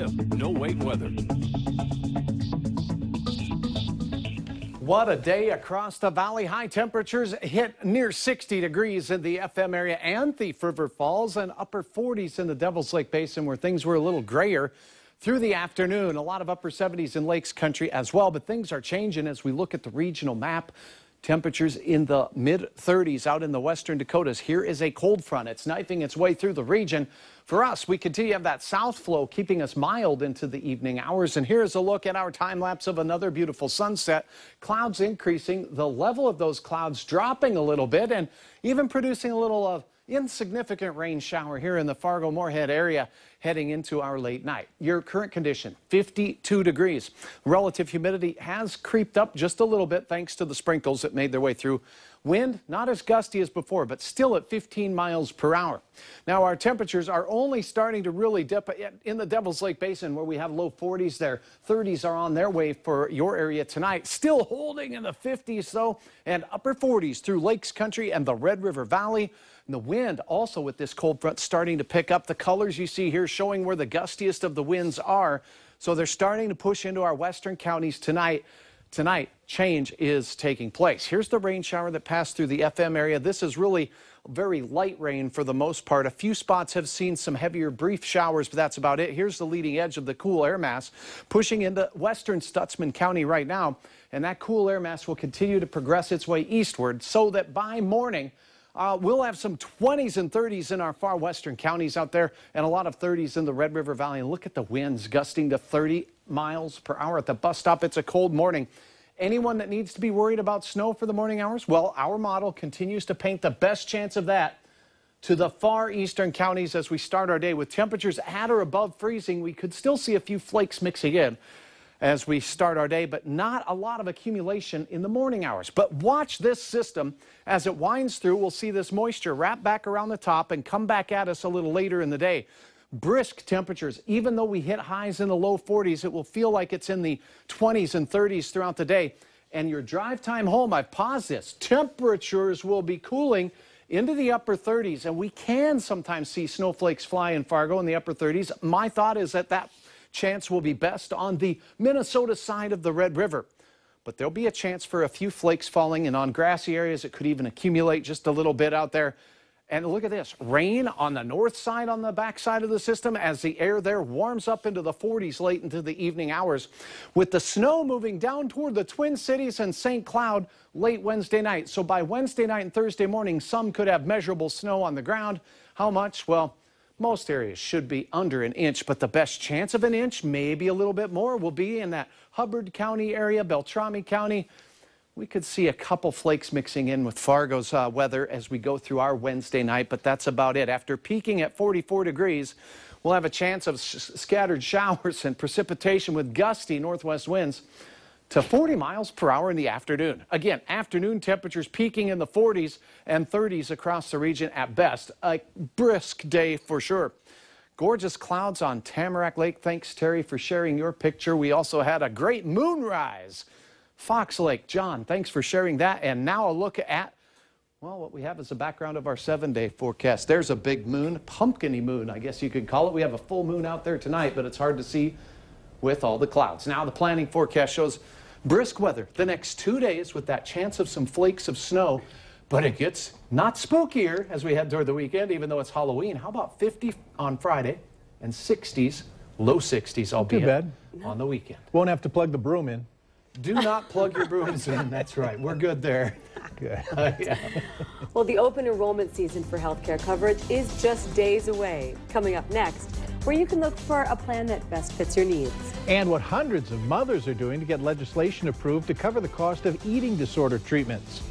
with No Wait Weather. What a day across the valley. High temperatures hit near 60 degrees in the FM area and Thief River Falls, and upper 40s in the Devil's Lake Basin, where things were a little grayer through the afternoon. A lot of upper 70s in Lakes Country as well, but things are changing as we look at the regional map. Temperatures in the mid-30s out in the western Dakotas. Here is a cold front. It's knifing its way through the region. For us, we continue to have that south flow keeping us mild into the evening hours. And here's a look at our time lapse of another beautiful sunset. Clouds increasing, the level of those clouds dropping a little bit, and even producing a little insignificant rain shower here in the Fargo-Moorhead area heading into our late night. Your current condition, 52 degrees. Relative humidity has creeped up just a little bit thanks to the sprinkles that made their way through. Wind, not as gusty as before, but still at 15 miles per hour. Now, our temperatures are only starting to really dip in the Devil's Lake Basin, where we have low 40s there. 30s are on their way for your area tonight. Still holding in the 50s, though, and upper 40s through Lakes Country and the Red River Valley. And the wind also with this cold front starting to pick up. The colors you see here showing where the gustiest of the winds are. So they're starting to push into our western counties tonight. Tonight, change is taking place. Here's the rain shower that passed through the FM area. This is really very light rain for the most part. A few spots have seen some heavier brief showers, but that's about it. Here's the leading edge of the cool air mass pushing into western Stutsman County right now. And that cool air mass will continue to progress its way eastward so that by morning, we'll have some 20s and 30s in our far western counties out there, and a lot of 30s in the Red River Valley. And look at the winds gusting to 30 miles per hour at the bus stop. It's a cold morning. Anyone that needs to be worried about snow for the morning hours? Well, our model continues to paint the best chance of that to the far eastern counties as we start our day. With temperatures at or above freezing, we could still see a few flakes mixing in as we start our day, but not a lot of accumulation in the morning hours. But watch this system as it winds through. We'll see this moisture wrap back around the top and come back at us a little later in the day. Brisk temperatures. Even though we hit highs in the low 40s, it will feel like it's in the 20s and 30s throughout the day. And your drive time home, I've paused this, temperatures will be cooling into the upper 30s, and we can sometimes see snowflakes fly in Fargo in the upper 30s. My thought is that chance will be best on the Minnesota side of the Red River. But there'll be a chance for a few flakes falling, and on grassy areas it could even accumulate just a little bit out there. And look at this, rain on the north side on the back side of the system as the air there warms up into the 40s late into the evening hours, with the snow moving down toward the Twin Cities and St. Cloud late Wednesday night. So by Wednesday night and Thursday morning, some could have measurable snow on the ground. How much? Well, most areas should be under an inch, but the best chance of an inch, maybe a little bit more, will be in that Hubbard County area, Beltrami County. We could see a couple flakes mixing in with Fargo's weather as we go through our Wednesday night, but that's about it. After peaking at 44 degrees, we'll have a chance of scattered showers and precipitation with gusty northwest winds to 40 miles per hour in the afternoon. Again, afternoon temperatures peaking in the 40s and 30s across the region at best. A brisk day for sure. Gorgeous clouds on Tamarack Lake. Thanks, Terry, for sharing your picture. We also had a great moonrise. Fox Lake, John, thanks for sharing that. And now a look at, well, what we have is a background of our 7-day forecast. There's a big moon, pumpkin-y moon, I guess you could call it. We have a full moon out there tonight, but it's hard to see with all the clouds. Now the planning forecast shows brisk weather the next 2 days with that chance of some flakes of snow, but it gets not spookier as we head toward the weekend, even though it's Halloween. How about 50 on Friday and 60s, low 60s, albeit on the weekend. Won't have to plug the broom in. Do not plug your brooms in. That's right. We're good there. Good. Yeah. Well, the open enrollment season for healthcare coverage is just days away. Coming up next, where you can look for a plan that best fits your needs. And what hundreds of mothers are doing to get legislation approved to cover the cost of eating disorder treatments.